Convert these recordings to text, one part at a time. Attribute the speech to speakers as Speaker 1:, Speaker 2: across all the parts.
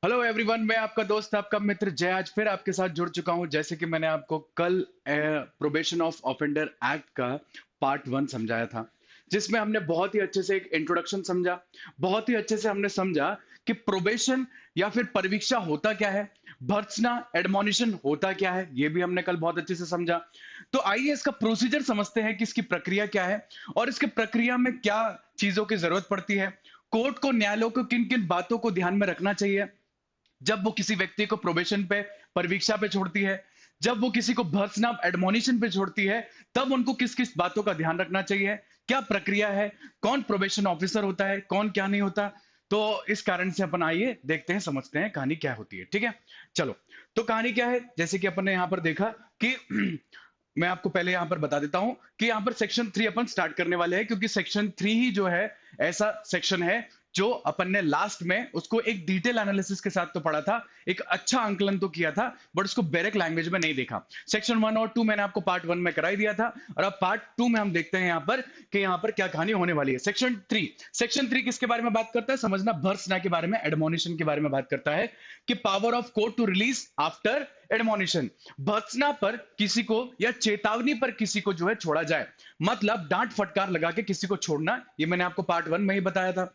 Speaker 1: Hello everyone, मैं आपका दोस्त आपका मित्र जय आज फिर आपके साथ जुड़ चुका हूं। जैसे कि मैंने आपको कल प्रोबेशन ऑफ ऑफेंडर एक्ट का पार्ट 1 समझाया था, जिसमें हमने बहुत ही अच्छे से एक इंट्रोडक्शन समझा। बहुत ही अच्छे से हमने समझा कि प्रोबेशन या फिर परिवीक्षा होता क्या है, भर्त्सना एडमोनिशन होता क्या है, ये भी हमने कल बहुत अच्छे से समझा। तो आइए इसका प्रोसीजर समझते हैं कि इसकी प्रक्रिया क्या है और इसके प्रक्रिया में क्या चीजों की जरूरत पड़ती है। कोर्ट को, न्यायालयों को किन किन बातों को ध्यान में रखना चाहिए जब वो किसी व्यक्ति को प्रोबेशन पे, परीक्षा पे छोड़ती है, जब वो किसी को भर्त्सना एडमोनिशन पे छोड़ती है, तब उनको किस किस बातों का ध्यान रखना चाहिए, क्या प्रक्रिया है, कौन प्रोबेशन ऑफिसर होता है, कौन क्या नहीं होता। तो इस कारण से अपन आइए देखते हैं, समझते हैं कहानी क्या होती है। ठीक है, चलो। तो कहानी क्या है, जैसे कि अपन ने यहाँ पर देखा कि मैं आपको पहले यहाँ पर बता देता हूं कि यहाँ पर सेक्शन 3 अपन स्टार्ट करने वाले हैं, क्योंकि सेक्शन 3 ही जो है ऐसा सेक्शन है जो अपन ने लास्ट में उसको एक डिटेल एनालिसिस के साथ तो पढ़ा था, एक अच्छा आंकलन तो किया था, बट उसको बैरक लैंग्वेज में नहीं देखा। सेक्शन 1 और 2 मैंने आपको पार्ट 1 में कराई दिया था, और अब पार्ट 2 में हम देखते हैं यहाँ पर कि यहाँ पर क्या कहानी होने वाली है। सेक्शन 3 किसके बारे में बात करता है, समझना, भर्त्सना के बारे में, एडमोनिशन के बारे में बात करता है कि power of court to release after admonition. भर्त्सना पर किसी को या चेतावनी पर किसी को जो है छोड़ा जाए, मतलब डांट फटकार लगा के किसी को छोड़ना, ये मैंने आपको पार्ट 1 में ही बताया था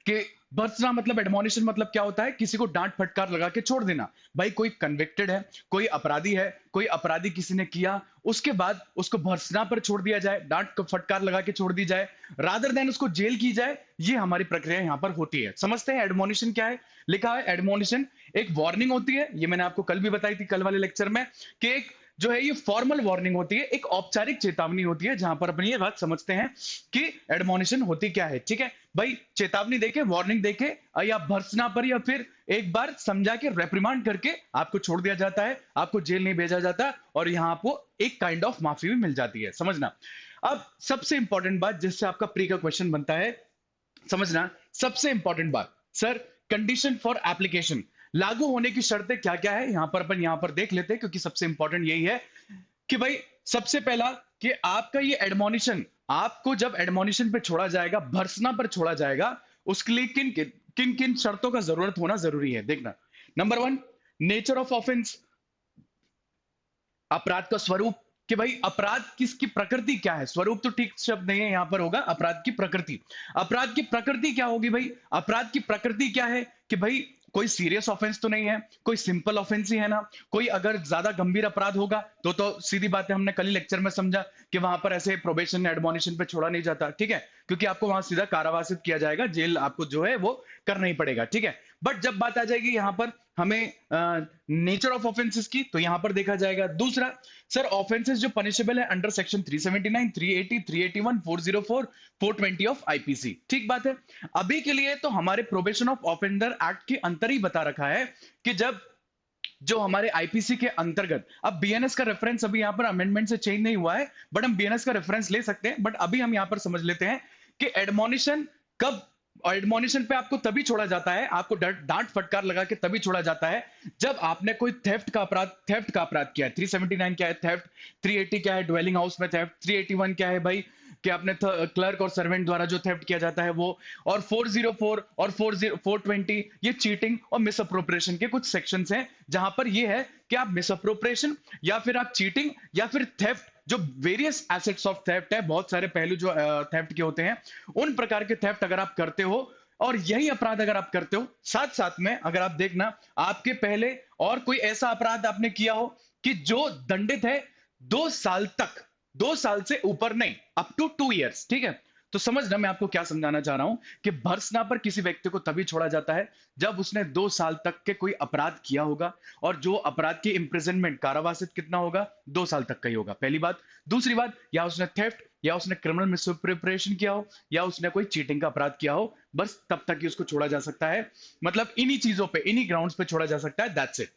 Speaker 1: कि भर्त्सना मतलब, एडमोनिशन मतलब क्या होता है, किसी को डांट फटकार लगा के छोड़ देना। भाई कोई कन्विक्टेड है, कोई अपराधी है, कोई अपराधी किसी ने किया, उसके बाद उसको भर्त्सना पर छोड़ दिया जाए, डांट फटकार लगा के छोड़ दी जाए, रादर देन उसको जेल की जाए। ये हमारी प्रक्रिया यहाँ पर होती है। समझते हैं एडमोनिशन क्या है। लिखा है एडमोनिशन एक वार्निंग होती है, ये मैंने आपको कल भी बताई थी, कल वाले लेक्चर में, कि एक जो है ये फॉर्मल वार्निंग होती है, एक औपचारिक चेतावनी होती है, जहां पर अपन ये बात समझते हैं कि एडमोनिशन होती क्या है। ठीक है भाई, चेतावनी देके, वार्निंग देके, या भर्त्सना पर, या फिर एक बार समझा के, रेप्रिमांड करके आपको छोड़ दिया जाता है, आपको जेल नहीं भेजा जाता, और यहाँ आपको एक काइंड ऑफ माफी भी मिल जाती है। समझना। अब सबसे इंपॉर्टेंट बात, जिससे आपका प्री का क्वेश्चन बनता है, समझना, सबसे इंपॉर्टेंट बात सर, कंडीशन फॉर एप्लीकेशन, लागू होने की शर्तें क्या क्या है, यहां पर अपन यहां पर देख लेते हैं, क्योंकि सबसे इंपॉर्टेंट यही है कि भाई सबसे पहला कि आपका ये एडमोनिशन, आपको जब एडमोनिशन पे छोड़ा जाएगा, भर्त्सना पर छोड़ा जाएगा, उसके लिए किन किन किन किन शर्तों का जरूरत होना जरूरी है, देखना। नंबर 1, नेचर ऑफ ऑफेंस, अपराध का स्वरूप, कि भाई अपराध किसकी प्रकृति क्या है, स्वरूप तो ठीक शब्द नहीं है, यहां पर होगा अपराध की प्रकृति। अपराध की प्रकृति क्या होगी भाई, अपराध की प्रकृति क्या है कि भाई कोई सीरियस ऑफेंस तो नहीं है, कोई सिंपल ऑफेंस ही है ना, कोई अगर ज्यादा गंभीर अपराध होगा तो सीधी बात है, हमने कल ही लेक्चर में समझा कि वहां पर ऐसे प्रोबेशन एडमोनिशन पे छोड़ा नहीं जाता। ठीक है, क्योंकि आपको वहां सीधा कारावासित किया जाएगा, जेल आपको जो है वो करना ही पड़ेगा। ठीक है, बट जब बात आ जाएगी यहाँ पर हमें नेचर ऑफ ऑफेंसेस की, तो यहां पर देखा जाएगा दूसरा, सर ऑफेंसेस जो पनिशेबल है अंडर सेक्शन 379, 380, 381, 404, 420 ऑफ आईपीसी। ठीक बात है। अभी के लिए तो हमारे प्रोबेशन ऑफ ऑफेंडर एक्ट के अंतर ही बता रखा है कि जब जो हमारे आईपीसी के अंतर्गत, अब बीएनएस का रेफरेंस अभी यहां पर अमेंडमेंट से चेंज नहीं हुआ है, बट हम बीएनएस का रेफरेंस ले सकते हैं, बट अभी हम यहां पर समझ लेते हैं कि एडमोनिशन कब, और एडमोनिशन पे आपको तभी छोड़ा जाता है, आपको डांट फटकार लगा के तभी छोड़ा जाता है, जब आपने कोई थेफ्ट का अपराध किया है। 379 क्या है, थेफ्ट। 380 क्या है, ड्वेलिंग हाउस में थेफ्ट। 381 क्या है भाई, कि आपने क्लर्क और सर्वेंट द्वारा जो थेफ्ट किया जाता है वो। और 404 और 420 ये चीटिंग और मिस अप्रोप्रिएशन के कुछ सेक्शंस हैं, जहां पर ये है कि आप मिस अप्रोप्रिएशन या फिर आप चीटिंग या फिर थेफ्ट, जो वेरियस एसेट्स ऑफ थेफ्ट है, बहुत सारे पहलू जो थेफ्ट के होते हैं, उन प्रकार के थेफ्ट अगर आप करते हो, और यही अपराध अगर आप करते हो, साथ साथ में अगर आप देखना, आपके पहले और कोई ऐसा अपराध आपने किया हो कि जो दंडित है 2 साल तक, 2 साल से ऊपर नहीं, अप टू 2 इयर्स। ठीक है, तो समझना मैं आपको क्या समझाना चाह रहा हूं कि भर्त्सना पर किसी व्यक्ति को तभी छोड़ा जाता है जब उसने 2 साल तक के कोई अपराध किया होगा, और जो अपराध की इंप्रिजनमेंट, कारावासित कितना होगा, 2 साल तक का ही होगा, पहली बात। दूसरी बात, या उसने थेफ्ट या उसने क्रिमिनल मिसअप्रोप्रिएशन किया हो, या उसने कोई चीटिंग का अपराध किया हो, बस तब तक ही उसको छोड़ा जा सकता है, मतलब इन्हीं चीजों पे, इन्हीं ग्राउंड्स पे छोड़ा जा सकता है, दैट्स इट।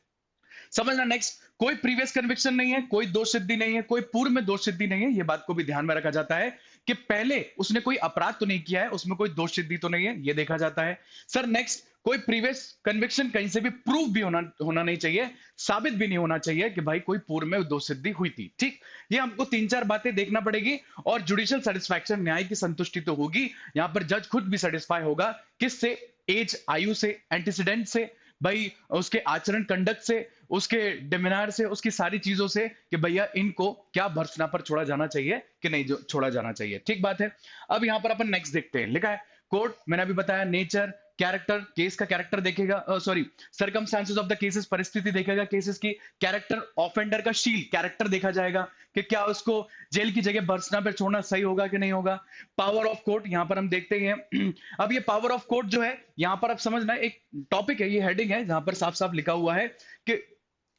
Speaker 1: समझना। नेक्स्ट, कोई प्रीवियस कन्विक्शन नहीं है, कोई दोष सिद्धि नहीं है, कोई पूर्व में दोष सिद्धि नहीं है, ये बात को भी ध्यान में रखा जाता है कि पहले उसने कोई अपराध तो नहीं किया है, उसमें कोई दोष सिद्धि तो नहीं है, ये देखा जाता है। सर नेक्स्ट, कोई प्रीवियस कन्विक्शन कहीं से भी प्रूव भी होना नहीं चाहिए, साबित भी नहीं होना चाहिए कि भाई कोई पूर्व में दोष सिद्धि हुई थी। ठीक, ये हमको 3-4 बातें देखना पड़ेगी, और जुडिशियल सेटिस्फैक्शन, न्याय की संतुष्टि तो होगी, यहां पर जज खुद भी सेटिस्फाई होगा, किससे, एज, आयु से, एंटीसीडेंट से, भाई उसके आचरण कंडक्ट से, उसके डिमिनार से, उसकी सारी चीजों से कि भैया इनको क्या भर्त्सना पर छोड़ा जाना चाहिए कि नहीं जो छोड़ा जाना चाहिए। ठीक बात है। अब यहाँ पर अपन नेक्स्ट देखते हैं। लिखा है कोर्ट, मैंने अभी बताया, नेचर, कैरेक्टर, केस का कैरेक्टर देखेगा, sorry circumstances of the cases, परिस्थिति देखेगा केसेस की, कैरेक्टर ऑफेंडर का शील, कैरेक्टर देखा जाएगा कि क्या उसको जेल की जगह बर्सना पे छोड़ना सही होगा कि नहीं होगा। पावर ऑफ कोर्ट यहां पर हम देखते हैं। अब ये पावर ऑफ कोर्ट जो है यहां पर आप समझना एक टॉपिक है, ये हेडिंग है जहां पर साफ साफ लिखा हुआ है कि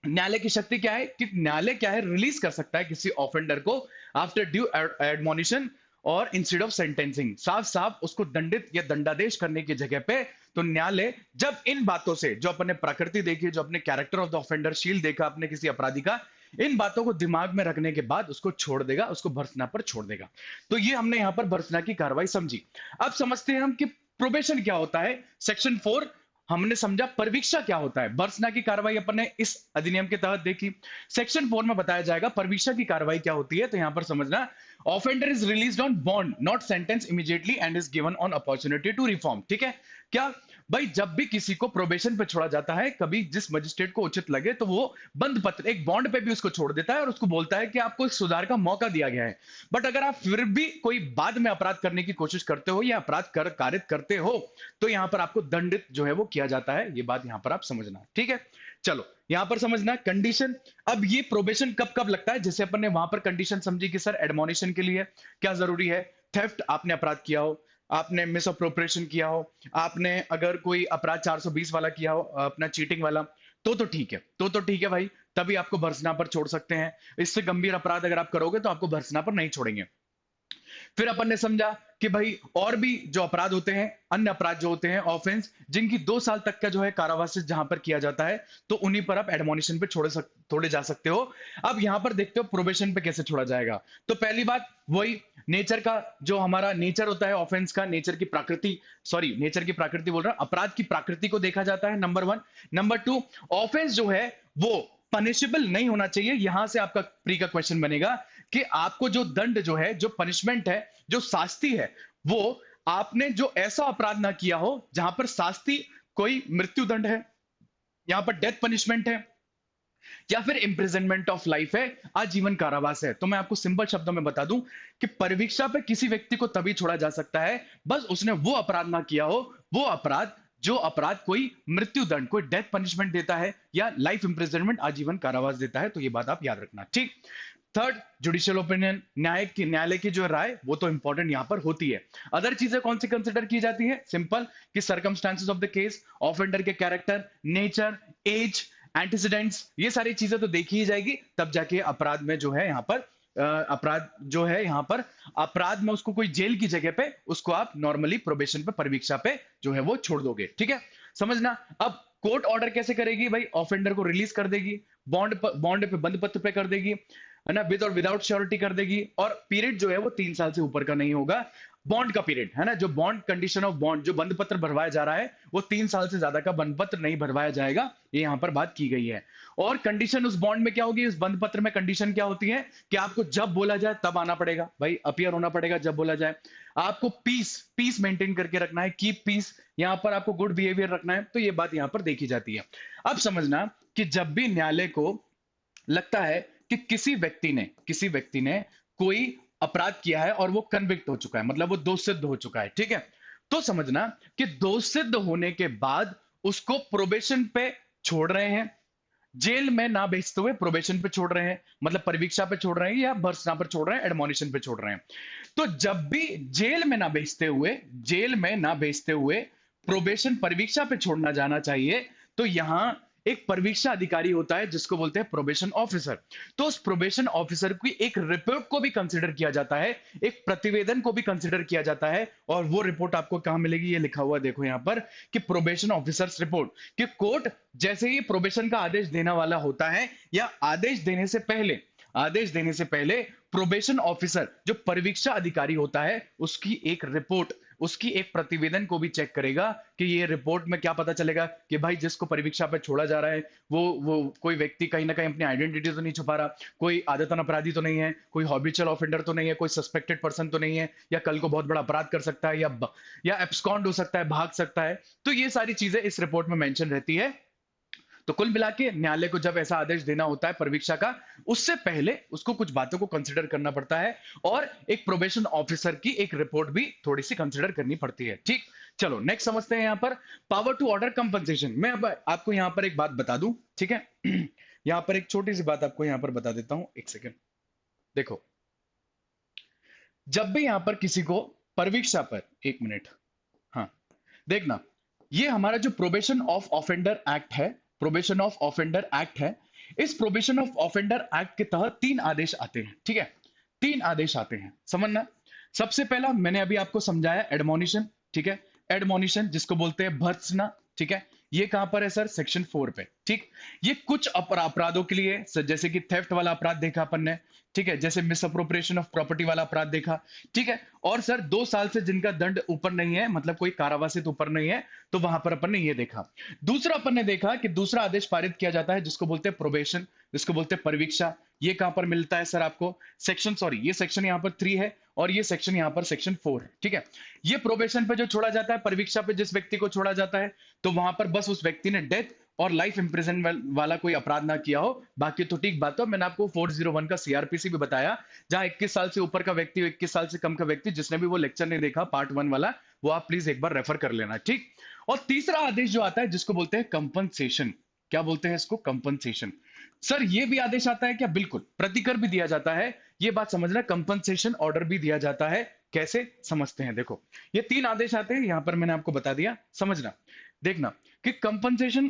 Speaker 1: न्यायालय की शक्ति क्या है, कि न्यायालय क्या है रिलीज कर सकता है किसी ऑफेंडर को आफ्टर ड्यू एडमोनिशन और इंस्टेड ऑफ सेंटेंसिंग। साफ साफ उसको दंडित या दंडादेश करने की जगह पे तो न्यायालय जब इन बातों से, जो अपने प्रकृति देखी, जो अपने कैरेक्टर ऑफ द ऑफेंडर शील देखा अपने किसी अपराधी का, इन बातों को दिमाग में रखने के बाद उसको छोड़ देगा, उसको भर्त्सना पर छोड़ देगा। तो ये हमने यहां पर भर्त्सना की कार्रवाई समझी। अब समझते हैं हम कि प्रोबेशन क्या होता है। सेक्शन 4 हमने समझा, परवीक्षा क्या होता है। भर्त्सना की कार्रवाई अपन ने इस अधिनियम के तहत देखी। सेक्शन 4 में बताया जाएगा परवीक्षा की कार्रवाई क्या होती है। तो यहां पर समझना, offender is released on bond not sentence immediately and is given on opportunity to reform. ठीक है, क्या भाई जब भी किसी को प्रोबेशन पे छोड़ा जाता है, कभी जिस मजिस्ट्रेट को उचित लगे तो वो बंद पत्र एक बॉन्ड पे भी उसको छोड़ देता है और उसको बोलता है कि आपको एक सुधार का मौका दिया गया है। बट अगर आप फिर भी कोई बाद में अपराध करने की कोशिश करते हो या अपराध कर कारित करते हो तो यहां पर आपको दंडित जो है वो किया जाता है। ये बात यहां पर आप समझना। ठीक है, चलो यहां पर समझना कंडीशन। अब ये प्रोबेशन कब कब लगता है, जैसे अपन ने वहां पर कंडीशन समझी कि सर एडमोनिशन के लिए क्या जरूरी है, थेफ्ट आपने अपराध किया हो, आपने मिस अप्रोप्रिएशन किया हो, आपने अगर कोई अपराध 420 वाला किया हो, अपना चीटिंग वाला, तो ठीक है, तो ठीक है भाई, तभी आपको भर्त्सना पर छोड़ सकते हैं। इससे गंभीर अपराध अगर आप करोगे तो आपको भर्त्सना पर नहीं छोड़ेंगे। फिर अपन ने समझा कि भाई और भी जो अपराध होते हैं, अन्य अपराध जो होते हैं ऑफेंस, जिनकी 2 साल तक का जो है कारावास जहां पर किया जाता है, तो उन्हीं पर आप एडमोनिशन पे छोड़े जा सकते हो। अब यहां पर देखते हो प्रोबेशन पे कैसे छोड़ा जाएगा। तो पहली बात वही नेचर का, जो हमारा नेचर होता है ऑफेंस का, नेचर की प्रकृति, सॉरी नेचर की प्रकृति बोल रहा हूं, अपराध की प्रकृति को देखा जाता है, नंबर 1। नंबर 2, ऑफेंस जो है वो पनिशेबल नहीं होना चाहिए। यहां से आपका प्री का क्वेश्चन बनेगा कि आपको जो दंड जो है, जो पनिशमेंट है, जो शास्ति है, वो आपने जो ऐसा अपराध ना किया हो जहां पर शास्ति कोई मृत्यु दंड है, यहां पर डेथ पनिशमेंट है, या फिर इंप्रिजनमेंट ऑफ लाइफ है, आजीवन कारावास है। तो मैं आपको सिंपल शब्दों में बता दूं कि परिवीक्षा पे किसी व्यक्ति को तभी छोड़ा जा सकता है बस उसने वो अपराध ना किया हो, वो अपराध जो अपराध कोई मृत्यु दंड, कोई डेथ पनिशमेंट देता है या लाइफ इंप्रिजनमेंट, आजीवन कारावास देता है। तो ये बात आप याद रखना। ठीक। थर्ड, जुडिशियल ओपिनियन, न्यायालय की जो राय वो तो इंपॉर्टेंट यहां पर होती है। अदर चीजें कौन सी कंसिडर की जाती है, सिंपल कि circumstances of the case, offender के कैरेक्टर, नेचर, एज, एंटीसीडेंट्स, ये सारी चीजें तो देखी ही जाएगी, तब जाके अपराध में जो है यहाँ पर अपराध जो है यहाँ पर अपराध में उसको कोई जेल की जगह पे उसको आप नॉर्मली प्रोबेशन पे, परिवीक्षा पे जो है वो छोड़ दोगे। ठीक है, समझना। अब कोर्ट ऑर्डर कैसे करेगी भाई, ऑफेंडर को रिलीज कर देगी, बॉन्ड पे, बंद पत्र पे कर देगी, है ना, विद और विदाउट श्योरिटी कर देगी, और पीरियड जो है वो 3 साल से ऊपर का नहीं होगा। बॉन्ड का पीरियड है ना, जो बॉन्ड कंडीशन ऑफ बॉन्ड, जो बंद पत्र भरवाया जा रहा है वो 3 साल से ज्यादा का बंद पत्र नहीं भरवाया जाएगा, ये यहां पर बात की गई है। और कंडीशन उस बॉन्ड में क्या होगी, उस बंद पत्र में कंडीशन क्या होती है कि आपको जब बोला जाए तब आना पड़ेगा भाई, अपीयर होना पड़ेगा जब बोला जाए। आपको पीस मेंटेन करके रखना है, कीप पीस, यहां पर आपको गुड बिहेवियर रखना है। तो ये बात यहां पर देखी जाती है। अब समझना कि जब भी न्यायालय को लगता है कि किसी व्यक्ति ने कोई अपराध किया है और वो कन्विक्ट हो चुका है, मतलब वो दोष सिद्ध हो चुका है, ठीक है, तो समझना कि दोष सिद्ध होने के बाद उसको प्रोबेशन पे छोड़ रहे हैं, जेल में ना भेजते हुए प्रोबेशन पे छोड़ रहे हैं, मतलब परिवीक्षा पे छोड़ रहे हैं या भर्त्सना पर छोड़ रहे हैं, एडमोनिशन पे छोड़ रहे हैं। तो जब भी जेल में ना भेजते हुए प्रोबेशन, परिवीक्षा पे छोड़ना जाना चाहिए, तो यहां एक परिवीक्षा अधिकारी होता है जिसको बोलते हैं प्रोबेशन ऑफिसर। तो उस प्रोबेशन ऑफिसर की एक रिपोर्ट को भी कंसीडर किया जाता है, एक प्रतिवेदन को भी कंसीडर किया जाता है, और वो रिपोर्ट आपको कहां मिलेगी, ये लिखा हुआ देखो यहां पर कि प्रोबेशन ऑफिसर्स रिपोर्ट, कि कोर्ट जैसे ही प्रोबेशन का आदेश देने वाला होता है या आदेश देने से पहले प्रोबेशन ऑफिसर जो परिवीक्षा अधिकारी होता है उसकी एक रिपोर्ट, उसकी एक प्रतिवेदन को भी चेक करेगा कि ये रिपोर्ट में क्या पता चलेगा कि भाई जिसको परिवीक्षा पे छोड़ा जा रहा है वो कोई व्यक्ति कहीं ना कहीं अपनी आइडेंटिटी तो नहीं छुपा रहा, कोई आदतन अपराधी तो नहीं है, कोई हॉबिचुअल ऑफेंडर तो नहीं है, कोई सस्पेक्टेड पर्सन तो नहीं है, या कल को बहुत बड़ा अपराध कर सकता है, या एब्सकॉन्ड हो सकता है, भाग सकता है। तो ये सारी चीजें इस रिपोर्ट में मेंशन रहती है तो कुल मिला के न्यायालय को जब ऐसा आदेश देना होता है परिवीक्षा का, उससे पहले उसको कुछ बातों को कंसिडर करना पड़ता है और एक प्रोबेशन ऑफिसर की एक रिपोर्ट भी थोड़ी सी कंसिडर करनी पड़ती है। ठीक, चलो नेक्स्ट समझते हैं। यहाँ पर पावर टू ऑर्डर कंपनसेशन, मैं अब आपको यहाँ पर एक बात बता दूं, ठीक है। यहाँ पर एक छोटी सी बात आपको यहाँ पर बता देता हूं, एक सेकेंड। देखो, जब भी यहाँ पर किसी को परिवीक्षा पर, एक मिनट, हाँ, देखना, ये हमारा जो प्रोबेशन ऑफ ऑफेंडर एक्ट है, प्रोबेशन ऑफ ऑफेंडर एक्ट है, इस प्रोबेशन ऑफ ऑफेंडर एक्ट के तहत 3 आदेश आते हैं, ठीक है। 3 आदेश आते हैं, समझना। सबसे पहला मैंने अभी आपको समझाया, एडमोनिशन, ठीक है। एडमोनिशन जिसको बोलते हैं भर्त्सना, ठीक है। ये कहां पर है सर? सेक्शन 4 पे, ठीक। ये कुछ अपराधों के लिए सर, जैसे कि थेफ्ट वाला अपराध देखा अपन ने, ठीक है, जैसे मिस अप्रोप्रिएशन ऑफ प्रॉपर्टी वाला अपराध देखा, ठीक है। और सर 2 साल से जिनका दंड ऊपर नहीं है, मतलब कोई कारावास से ऊपर नहीं है, तो वहां पर अपन ने ये देखा। दूसरा अपन ने देखा कि दूसरा आदेश पारित किया जाता है जिसको बोलते हैं प्रोबेशन, जिसको बोलते हैं परिवीक्षा। ये कहां पर मिलता है सर आपको? सेक्शन, सॉरी, ये सेक्शन यहाँ पर 3 है और ये सेक्शन यहाँ पर सेक्शन 4 है, ठीक है। ये प्रोबेशन पे जो छोड़ा जाता है, परिवीक्षा पे जिस व्यक्ति को छोड़ा जाता है, तो वहां पर बस उस व्यक्ति ने डेथ और लाइफ इंप्रिजन वाला कोई अपराध ना किया हो, बाकी तो ठीक बात है। मैंने आपको 401 का सीआरपीसी भी बताया, जहां 21 साल से ऊपर का व्यक्ति, 21 साल से कम का व्यक्ति, जिसने भी वो लेक्चर नहीं देखा पार्ट 1 वाला, वो आप प्लीज एक बार रेफर कर लेना, ठीक। और तीसरा आदेश जो आता है जिसको बोलते हैं कंपनसेशन, क्या बोलते हैं इसको? कंपनसेशन। सर ये भी आदेश आता है क्या? बिल्कुल, प्रतिकर भी दिया जाता है, ये बात समझना। कंपनसेशन ऑर्डर भी दिया जाता है, कैसे समझते हैं? देखो, ये 3 आदेश आते हैं, यहां पर मैंने आपको बता दिया, समझना। देखना कि कंपनसेशन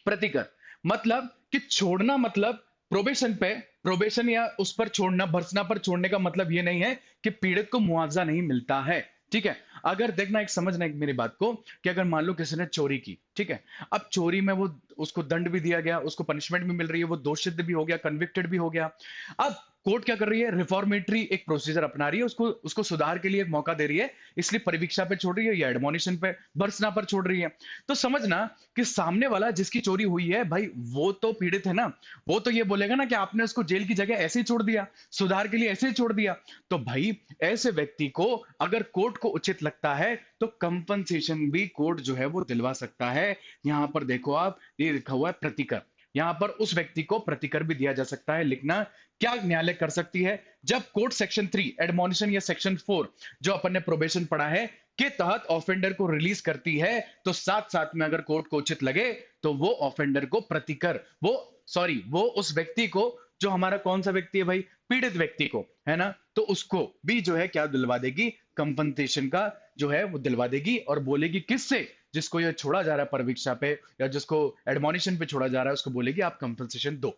Speaker 1: प्रतिकर मतलब कि छोड़ना, मतलब प्रोबेशन पे, प्रोबेशन या उस पर छोड़ना, भर्त्सना पर छोड़ने का मतलब ये नहीं है कि पीड़ित को मुआवजा नहीं मिलता है, ठीक है। अगर देखना, एक समझना एक मेरी बात को, कि अगर मान लो किसी ने चोरी की, ठीक है, अब चोरी में वो, उसको दंड भी दिया गया, उसको पनिशमेंट भी मिल रही है, वो दोषित भी हो गया, कन्विक्टेड भी हो गया। अब कोर्ट क्या कर रही है? रिफॉर्मेटरी एक प्रोसीजर अपना रही है, उसको उसको सुधार के लिए एक मौका दे रही है, इसलिए परिवीक्षा पे छोड़ रही है या एडमोनिशन पे, भर्त्सना पर छोड़ रही है। तो समझना कि सामने वाला जिसकी चोरी हुई है भाई, वो तो पीड़ित है ना, वो तो ये बोलेगा ना कि आपने उसको जेल की जगह ऐसे ही छोड़ दिया, सुधार के लिए ऐसे ही छोड़ दिया। तो भाई ऐसे व्यक्ति को अगर कोर्ट को उचित लगता है तो कंपनसेशन भी कोर्ट जो है वो दिलवा सकता है। यहां पर देखो आप, ये लिखा हुआ है प्रतिकर, यहां पर उस व्यक्ति को प्रतिकर भी दिया जा सकता है। लिखना, क्या न्यायालय कर सकती है? जब कोर्ट सेक्शन 3 एडमोनिशन या सेक्शन 4 जो अपन ने प्रोबेशन पढ़ा है के तहत ऑफेंडर को रिलीज करती है, तो साथ साथ में अगर कोर्ट को उचित लगे तो वो ऑफेंडर को प्रतिकर, वो सॉरी, वो उस व्यक्ति को, जो हमारा कौन सा व्यक्ति है भाई? पीड़ित व्यक्ति को, है ना, तो उसको भी जो है क्या दिलवा देगी? कंपनसेशन का जो है वो दिलवा देगी, और बोलेगी किससे? जिसको ये छोड़ा जा रहा है परिवीक्षा पे या जिसको एडमोनिशन पे छोड़ा जा रहा है, उसको बोलेगी आप कंपनसेशन दो।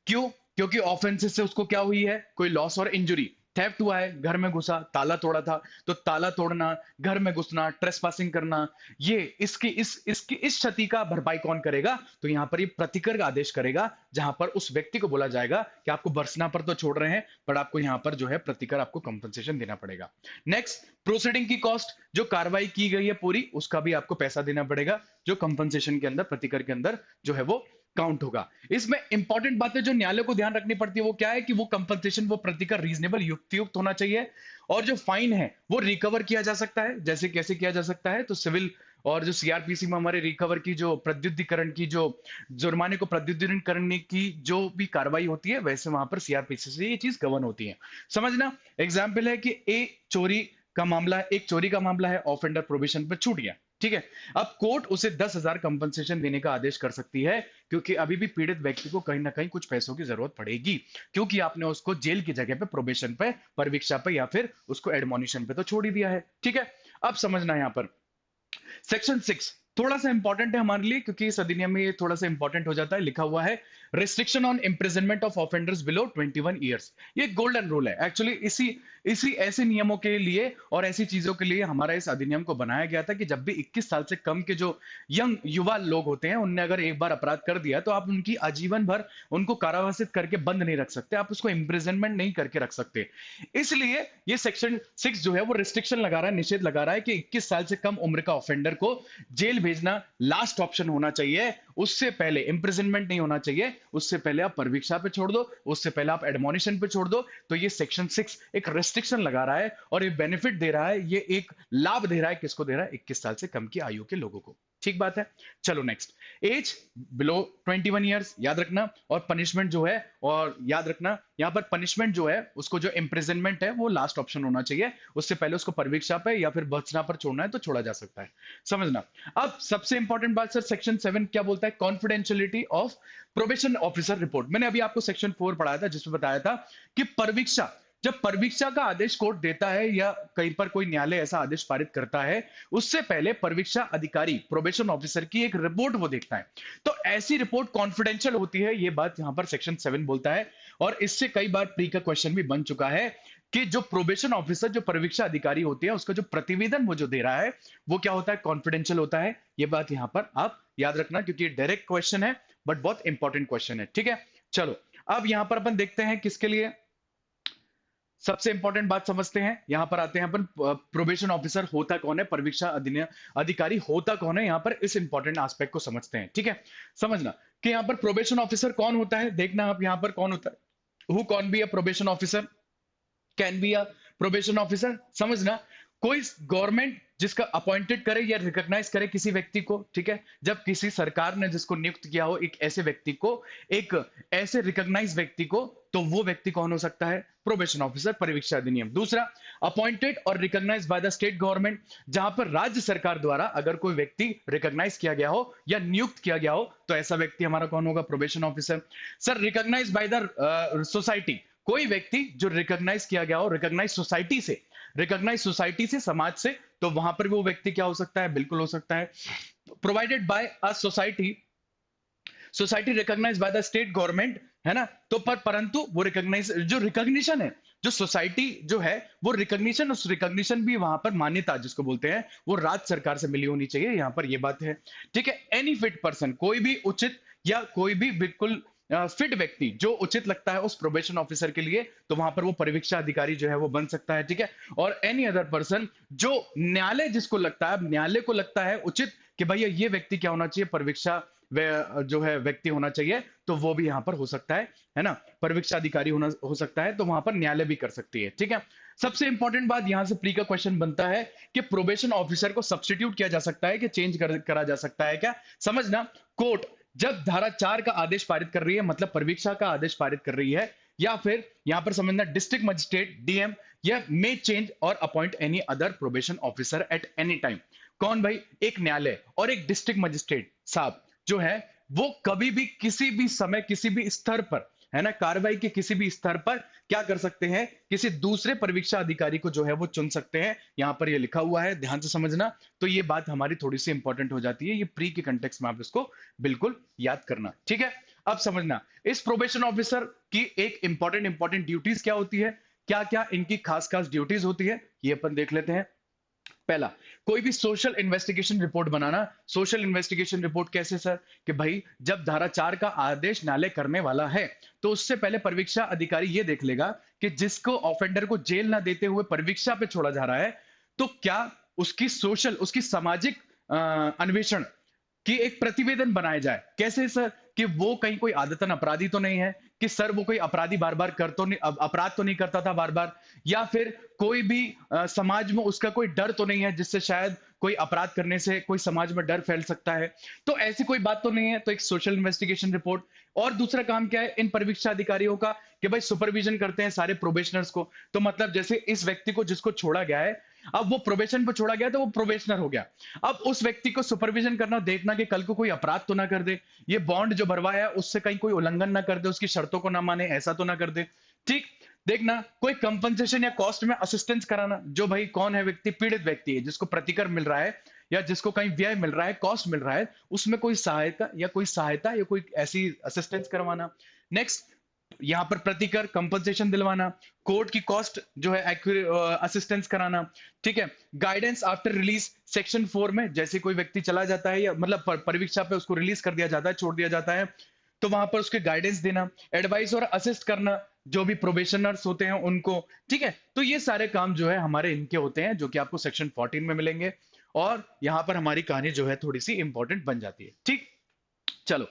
Speaker 1: क्यों? क्योंकि ऑफेंसेस से उसको क्या हुई है? कोई लॉस और इंजरी, थेफ्ट हुआ है, घर में घुसा, ताला तोड़ा था, तो ताला तोड़ना, घर में घुसना, ट्रेसपासिंग करना, ये इसकी इस क्षति का भरपाई कौन करेगा? तो यहां पर ये प्रतिकर का आदेश करेगा, जहां पर उस व्यक्ति को बोला जाएगा कि आपको भर्त्सना पर तो छोड़ रहे हैं, पर आपको यहां पर जो है प्रतिकर, आपको कंपनसेशन देना पड़ेगा। नेक्स्ट, प्रोसीडिंग की कॉस्ट, जो कार्रवाई की गई है पूरी, उसका भी आपको पैसा देना पड़ेगा, जो कंपनसेशन के अंदर, प्रतिकर के अंदर जो है वो काउंट होगा। इसमें इंपॉर्टेंट बातें जो न्यायालय को ध्यान रखनी पड़ती है वो क्या है? कि वो कंपनसेशन, वो प्रतिकर रीजनेबल, युक्तियुक्त होना चाहिए, और जो फाइन है वो रिकवर किया जा सकता है। जैसे कैसे किया जा सकता है? तो सिविल और जो सीआरपीसी में हमारे रिकवर की, जो प्रत्युत्तीकरण की, जो जुर्माने को प्रत्युत्तीकरण करने की जो भी कार्रवाई होती है, वैसे वहां पर सीआरपीसी से ये चीज गवर्न होती है। समझना, एग्जाम्पल है कि एक चोरी का मामला है, ऑफेंडर प्रोविजन पर छूट गया, ठीक है। अब कोर्ट उसे 10,000 कंपनसेशन देने का आदेश कर सकती है, क्योंकि अभी भी पीड़ित व्यक्ति को कहीं ना कहीं कुछ पैसों की जरूरत पड़ेगी, क्योंकि आपने उसको जेल की जगह पे, प्रोबेशन पे, परिवीक्षा पे, या फिर उसको एडमोनिशन पे तो छोड़ ही दिया है, ठीक है। अब समझना, यहां पर सेक्शन 6 थोड़ा सा इंपॉर्टेंट है हमारे लिए, क्योंकि इस अधिनियम में ये थोड़ा सा इंपॉर्टेंट हो जाता है। लिखा हुआ है restriction on imprisonment of offenders below 21 years. ये गोल्डन रूल है एक्चुअली, इसी इसी ऐसे नियमों के लिए और ऐसी चीजों के लिए हमारा इस अधिनियम को बनाया गया था, कि जब भी 21 साल से कम के जो यंग युवा लोग होते हैं, उनने अगर एक बार अपराध कर दिया, तो आप उनकी आजीवन भर उनको कारावासित करके बंद नहीं रख सकते, आप उसको इम्प्रिजनमेंट नहीं करके रख सकते। इसलिए ये सेक्शन 6 जो है वो रिस्ट्रिक्शन लगा रहा है, निषेध लगा रहा है कि 21 साल से कम उम्र का ऑफेंडर को जेल भेजना लास्ट ऑप्शन होना चाहिए, उससे पहले इंप्रिजनमेंट नहीं होना चाहिए, उससे पहले आप परिवीक्षा पे छोड़ दो, उससे पहले आप एडमोनिशन पे छोड़ दो। तो ये सेक्शन 6 एक रेस्ट्रिक्शन लगा रहा है, और ये बेनिफिट दे रहा है, ये एक लाभ दे रहा है, किसको दे रहा है? 21 साल से कम की आयु के लोगों को, ठीक। ठीक बात है। चलो नेक्स्ट, एज बिलो 21 ईयर्स याद रखना, और पनिशमेंट जो है, और याद रखना यहाँ पर पनिशमेंट जो है उसको जो इम्प्रिजनमेंट है वो लास्ट ऑप्शन होना चाहिए, उससे पहले उसको परीक्षा पे या फिर बचना पर छोड़ना है तो छोड़ा जा सकता है, समझना। अब सबसे इंपॉर्टेंट बात सर, सेक्शन 7 क्या बोलता है, confidentiality of probation officer report. मैंने अभी आपको सेक्शन 4 पढ़ाया था जिसमें बताया था कि परीक्षा, जब परीक्षा का आदेश कोर्ट देता है या कहीं पर कोई न्यायालय ऐसा आदेश पारित करता है, उससे पहले परीक्षा अधिकारी प्रोबेशन ऑफिसर की एक रिपोर्ट वो देखता है, तो ऐसी रिपोर्ट कॉन्फिडेंशियल होती है, ये बात यहां पर सेक्शन 7 बोलता है। और इससे कई बार प्री का क्वेश्चन भी बन चुका है कि जो प्रोबेशन ऑफिसर, जो परीक्षा अधिकारी होते हैं, उसका जो प्रतिवेदन वो जो दे रहा है वो क्या होता है, कॉन्फिडेंशियल होता है। ये बात यहां पर आप याद रखना, क्योंकि डायरेक्ट क्वेश्चन है बट बहुत इंपॉर्टेंट क्वेश्चन है, ठीक है। चलो अब यहां पर अपन देखते हैं किसके लिए सबसे इंपॉर्टेंट बात समझते हैं, यहां पर आते हैं अपन, प्रोबेशन ऑफिसर होता कौन है, परीक्षा अधिकारी होता कौन है, यहां पर इस इंपॉर्टेंट एस्पेक्ट को समझते हैं, ठीक है। समझना कि यहां पर प्रोबेशन ऑफिसर कौन होता है, देखना आप यहां पर कौन होता है, हु कौन be a probation officer, can be a probation officer, समझना। कोई गवर्नमेंट जिसका अपॉइंटेड करे या रिकॉग्नाइज करे किसी व्यक्ति को, ठीक है, जब किसी सरकार ने जिसको नियुक्त किया हो एक ऐसे व्यक्ति को, एक ऐसे रिकॉग्नाइज व्यक्ति को, तो वो व्यक्ति कौन हो सकता है, प्रोबेशन ऑफिसर, परीक्षा अधिनियम। दूसरा, अपॉइंटेड और recognise by the state government, जहां पर राज्य सरकार द्वारा अगर कोई व्यक्ति रिकॉग्नाइज किया गया हो या नियुक्त किया गया हो तो ऐसा व्यक्ति हमारा कौन होगा, probation officer. Sir recognise by the society, कोई व्यक्ति जो रिकॉग्नाइज किया गया हो, रिकॉग्नाइज सोसाइटी से, रिकॉग्नाइज सोसाइटी से, समाज से, तो वहां पर वो व्यक्ति क्या हो सकता है, बिल्कुल हो सकता है। Provided by a society, society recognise by the state government, है ना, तो परंतु वो रिकॉग्नाइज, जो रिकॉग्निशन है, जो सोसाइटी जो है वो रिकॉग्निशन, उस रिकॉग्निशन भी वहां पर मान्यता जिसको बोलते हैं वो राज्य सरकार से मिली होनी चाहिए, यहां पर ये बात है, ठीक है। एनी फिट पर्सन, कोई भी उचित या कोई भी बिल्कुल फिट व्यक्ति जो उचित लगता है उस प्रोबेशन ऑफिसर के लिए, तो वहां पर वो परीक्षा अधिकारी जो है वो बन सकता है, ठीक है। और एनी अदर पर्सन जो न्यायालय जिसको लगता है, न्यायालय को लगता है उचित कि भैया ये व्यक्ति क्या होना चाहिए, परीक्षा जो है व्यक्ति होना चाहिए, तो वो भी यहां पर हो सकता है ना, परीक्षा अधिकारी होना हो सकता है, तो वहां पर न्यायालय भी कर सकती है, ठीक है। सबसे इंपॉर्टेंट बात यहां से प्री का क्वेश्चन बनता है कि प्रोबेशन ऑफिसर को सब्स्टिट्यूट किया जा सकता है कि चेंज करा जा सकता है क्या, समझना। कोर्ट जब धारा 4 का आदेश पारित कर रही है, मतलब परीक्षा का आदेश पारित कर रही है, या फिर यहां पर समझना डिस्ट्रिक्ट मजिस्ट्रेट डीएम या मे चेंज और appoint any other probation officer at any time. कौन भाई, एक न्यायालय और एक डिस्ट्रिक्ट मजिस्ट्रेट साहब जो है वो कभी भी किसी भी समय किसी भी स्तर पर, है ना, कार्रवाई के किसी भी स्तर पर क्या कर सकते हैं, किसी दूसरे परीक्षा अधिकारी को जो है वो चुन सकते हैं, यहां पर ये लिखा हुआ है, ध्यान से समझना। तो ये बात हमारी थोड़ी सी इंपॉर्टेंट हो जाती है, ये प्री के कंटेक्स्ट में आप इसको बिल्कुल याद करना, ठीक है। अब समझना इस प्रोबेशन ऑफिसर की एक इंपॉर्टेंट ड्यूटीज क्या होती है, क्या क्या इनकी खास खास ड्यूटीज होती है, ये अपन देख लेते हैं। पहला, कोई भी सोशल इन्वेस्टिगेशन रिपोर्ट बनाना। सोशल इन्वेस्टिगेशन रिपोर्ट कैसे सर, कि भाई जब धारा 4 का आदेश न्यायालय करने वाला है तो उससे पहले परीक्षा अधिकारी ये देख लेगा कि जिसको ऑफेंडर को जेल ना देते हुए परीक्षा पे छोड़ा जा रहा है, तो क्या उसकी सोशल, उसकी सामाजिक अन्वेषण कि एक प्रतिवेदन बनाया जाए। कैसे सर, कि वो कहीं कोई आदतन अपराधी तो नहीं है, कि सर वो कोई अपराधी बार बार कर तो नहीं, अपराध तो नहीं करता था बार बार, या फिर कोई भी समाज में उसका कोई डर तो नहीं है जिससे शायद कोई अपराध करने से कोई समाज में डर फैल सकता है, तो ऐसी कोई बात तो नहीं है, तो एक सोशल इन्वेस्टिगेशन रिपोर्ट। और दूसरा काम क्या है इन परीक्षा अधिकारियों का, कि भाई सुपरविजन करते हैं सारे प्रोबेशनर्स को, तो मतलब जैसे इस व्यक्ति को जिसको छोड़ा गया है, अब वो प्रोबेशन पर छोड़ा गया तो वो प्रोबेशनर हो गया, अब उस व्यक्ति को सुपरविजन करना, देखना कि कल को कोई अपराध तो ना कर दे, ये बॉन्ड जो भरवाया है उससे कहीं कोई उल्लंघन ना कर दे, उसकी शर्तों को ना माने, ऐसा तो ना कर दे, ठीक। देखना कोई कंपनसेशन या कॉस्ट में असिस्टेंस कराना, जो भाई कौन है व्यक्ति, पीड़ित व्यक्ति है जिसको प्रतिकर मिल रहा है या जिसको कहीं व्यय मिल रहा है, कॉस्ट मिल रहा है, उसमें कोई सहायता या कोई ऐसी असिस्टेंस करवाना। नेक्स्ट, यहां पर प्रतिकर कंपनसेशन दिलवाना, कोर्ट की कॉस्ट जो है असिस्टेंस कराना, ठीक है। गाइडेंस आफ्टर रिलीज सेक्शन 4 में, जैसे कोई व्यक्ति चला जाता है या मतलब परीक्षा पे उसको रिलीज कर दिया जाता है, छोड़ दिया जाता है, तो वहां पर उसके गाइडेंस देना, एडवाइस और असिस्ट करना जो भी प्रोबेशनर्स होते हैं उनको, ठीक है। तो ये सारे काम जो है हमारे इनके होते हैं जो कि आपको सेक्शन 14 में मिलेंगे, और यहां पर हमारी कहानी जो है थोड़ी सी इंपॉर्टेंट बन जाती है, ठीक। चलो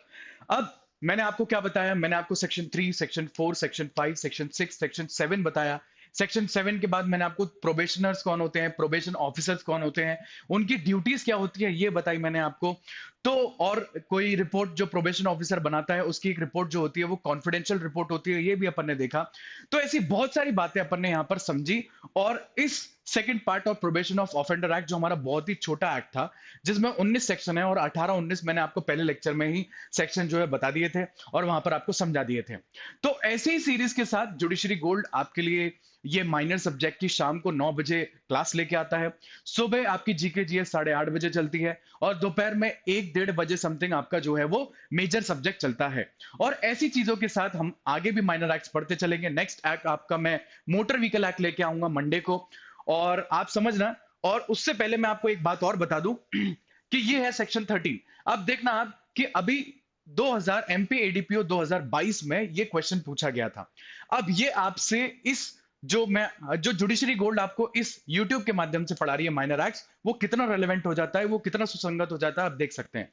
Speaker 1: अब मैंने आपको क्या बताया, मैंने आपको section 3, section 4, section 5, section 6, section 7 बताया। सेक्शन 7 के बाद मैंने आपको प्रोबेशनर्स कौन होते हैं, प्रोबेशन ऑफिसर्स कौन होते हैं, उनकी ड्यूटीज क्या होती है ये बताई मैंने आपको। तो और कोई रिपोर्ट जो प्रोबेशन ऑफिसर बनाता है उसकी एक रिपोर्ट जो होती है वो कॉन्फिडेंशियल रिपोर्ट होती है, ये भी अपन ने देखा। तो ऐसी बहुत सारी बातें अपन ने यहाँ पर समझी। और इस second part of probation of offender act, जो हमारा बहुत ही छोटा एक्ट था जिसमें 19 सेक्शन है और 18-19 मैंने आपको पहले लेक्चर में ही सेक्शन जो है बता दिए थे और वहां पर आपको समझा दिए थे। तो ऐसे ही सीरीज के साथ जुडिशरी गोल्ड आपके लिए ये माइनर सब्जेक्ट की शाम को 9 बजे क्लास लेके आता है। सुबह आपकी जीके जीएस 8:30 बजे चलती है और दोपहर में 1-1:30 बजे समथिंग आपका जो है वो मेजर सब्जेक्ट चलता है। और ऐसी चीजों के साथ हम आगे भी माइनर एक्ट्स पढ़ते चलेंगे। नेक्स्ट एक्ट आपका मैं मोटर व्हीकल एक्ट लेके आऊंगा मंडे को, और आप समझना। और उससे पहले मैं आपको एक बात और बता दूं कि ये है सेक्शन 13। अब देखना आप कि अभी 2000 एमपी एडीपीओ 2022 में ये क्वेश्चन पूछा गया था। अब ये आपसे इस जो जुडिशरी गोल्ड आपको इस YouTube के माध्यम से पढ़ा रही है माइनर एक्ट्स, वो कितना रेलेवेंट हो जाता है, वो कितना सुसंगत हो जाता है, आप देख सकते हैं।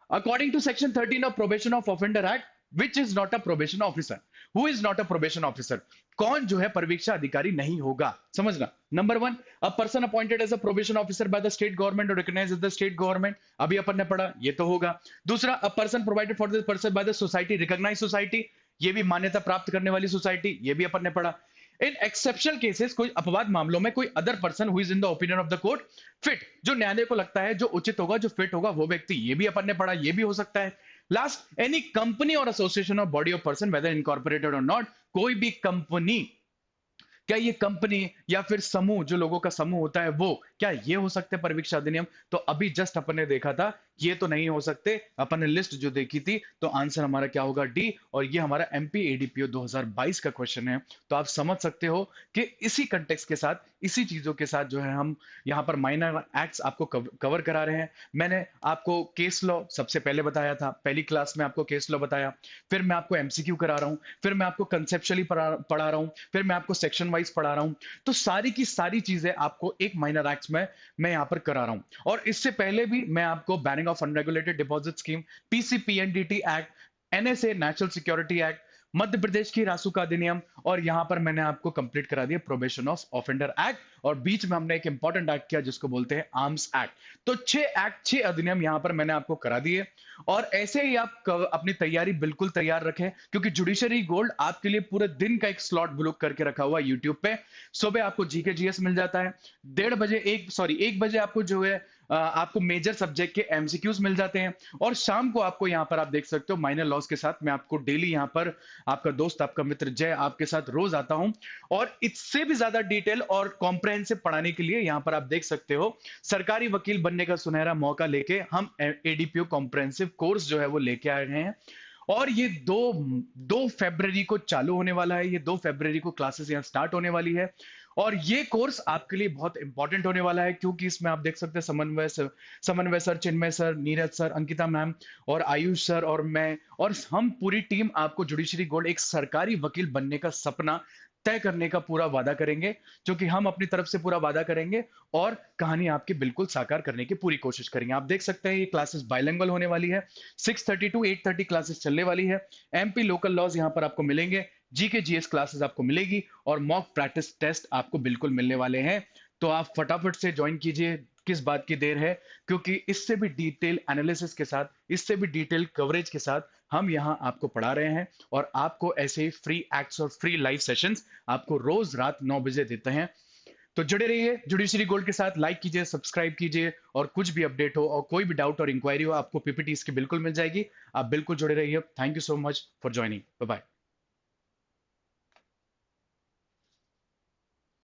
Speaker 1: According to Section 13 of Probation of Offender Act, which is not a probation officer? Who is not a probation officer? कौन जो है परीक्षा अधिकारी नहीं होगा, समझना। Number 1, a person appointed as a probation officer by the state government or recognized as the state government, अभी अपन ने पढ़ा, ये तो होगा। दूसरा, a person provided for this person by the society, recognized society, ये भी मान्यता प्राप्त करने वाली सोसाइटी, ये भी अपन ने पढ़ा। इन एक्सेप्शनल केसेस, कोई अपवाद मामलों में, कोई other person who is in the opinion of the court fit, जो न्यायालय को लगता है जो उचित होगा, जो फिट होगा, वो व्यक्ति, ये भी अपन ने पढ़ा, ये भी हो सकता है। लास्ट, एनी कंपनी और association of body of person whether incorporated और नॉट, कोई भी कंपनी, क्या ये कंपनी या फिर समूह, जो लोगों का समूह होता है, वो क्या ये हो सकते हैं परीक्षा अधिनियम? तो अभी जस्ट अपन ने देखा था ये तो नहीं हो सकते। अपन ने लिस्ट जो देखी थी, तो आंसर हमारा क्या होगा? डी। और ये हमारा एमपी एडीपीओ 2022 का क्वेश्चन है। तो आप समझ सकते हो कि इसी कंटेक्स्ट के साथ, इसी चीजों के साथ जो है हम यहाँ पर माइनर एक्ट्स आपको कवर करा रहे हैं। मैंने आपको केस लॉ सबसे पहले बताया था, पहली क्लास में आपको केस लॉ बताया, फिर मैं आपको एमसीक्यू करा रहा हूं, फिर मैं आपको कंसेप्चुअली पढ़ा रहा हूं, फिर मैं आपको सेक्शन वाइज पढ़ा रहा हूं। तो सारी की सारी चीजें आपको एक माइनर एक्ट्स में मैं यहाँ पर करा रहा हूं। और इससे पहले भी मैं आपको banning of unregulated deposit scheme, PCPNDT act, NSA national security act, Madhya Pradesh की रासुका अधिनियम, और यहां पर मैंने आपको कंप्लीट करा दिया प्रोबेशन ऑफ ऑफेंडर एक्ट, और बीच में हमने एक इंपॉर्टेंट एक्ट किया जिसको बोलते हैं आर्म्स एक्ट। तो 6 एक्ट, 6 अधिनियम यहां पर मैंने आपको करा दिए। और ऐसे ही आप अपनी तैयारी बिल्कुल तैयार रखें, क्योंकि जुडिशरी गोल्ड आपके लिए पूरे दिन का एक स्लॉट बुक करके रखा हुआ है यूट्यूब पे। सुबह आपको जीके जीएस मिल जाता है, 1 बजे आपको जो है आपको मेजर सब्जेक्ट के एमसीक्यूज मिल जाते हैं, और शाम को आपको यहाँ पर आप देख सकते हो माइनर लॉस के साथ मैं आपको डेली यहाँ पर आपका दोस्त, आपका मित्र जय आपके साथ रोज आता हूं। और इससे भी ज्यादा डिटेल और कॉम्प्रहेंसिव पढ़ाने के लिए यहाँ पर आप देख सकते हो सरकारी वकील बनने का सुनहरा मौका लेके हम एडीपीओ कॉम्प्रहेंसिव कोर्स जो है वो लेके आए हैं। और ये 2 फरवरी को चालू होने वाला है, ये 2 फरवरी को क्लासेस यहाँ स्टार्ट होने वाली है। और ये कोर्स आपके लिए बहुत इंपॉर्टेंट होने वाला है, क्योंकि इसमें आप देख सकते हैं Samanvay sir, Chinmay sir, Neeraj sir, Ankita ma'am और आयुष सर और मैं और हम पूरी टीम आपको जुडिशरी गोल्ड एक सरकारी वकील बनने का सपना तय करने का पूरा वादा करेंगे, क्योंकि हम अपनी तरफ से पूरा वादा करेंगे और कहानी आपकी बिल्कुल साकार करने की पूरी कोशिश करेंगे। आप देख सकते हैं ये क्लासेस बाइलिंगुअल होने वाली है, 6:30 to 8:30 क्लासेस चलने वाली है। एमपी लोकल लॉज यहाँ पर आपको मिलेंगे, जीके जीएस क्लासेस आपको मिलेगी, और मॉक प्रैक्टिस टेस्ट आपको बिल्कुल मिलने वाले हैं। तो आप फटाफट से ज्वाइन कीजिए, किस बात की देर है, क्योंकि इससे भी डिटेल एनालिसिस के साथ, इससे भी डिटेल कवरेज के साथ हम यहां आपको पढ़ा रहे हैं, और आपको ऐसे ही फ्री एक्ट्स और फ्री लाइव सेशंस आपको रोज रात 9 बजे देते हैं। तो जुड़े रहिए जुडिशरी गोल्ड के साथ, लाइक कीजिए, सब्सक्राइब कीजिए, और कुछ भी अपडेट हो और कोई भी डाउट और इंक्वायरी हो आपको पीपीटी इसकी बिल्कुल मिल जाएगी। आप बिल्कुल जुड़े रहिए। Thank you so much for joining. Bye bye.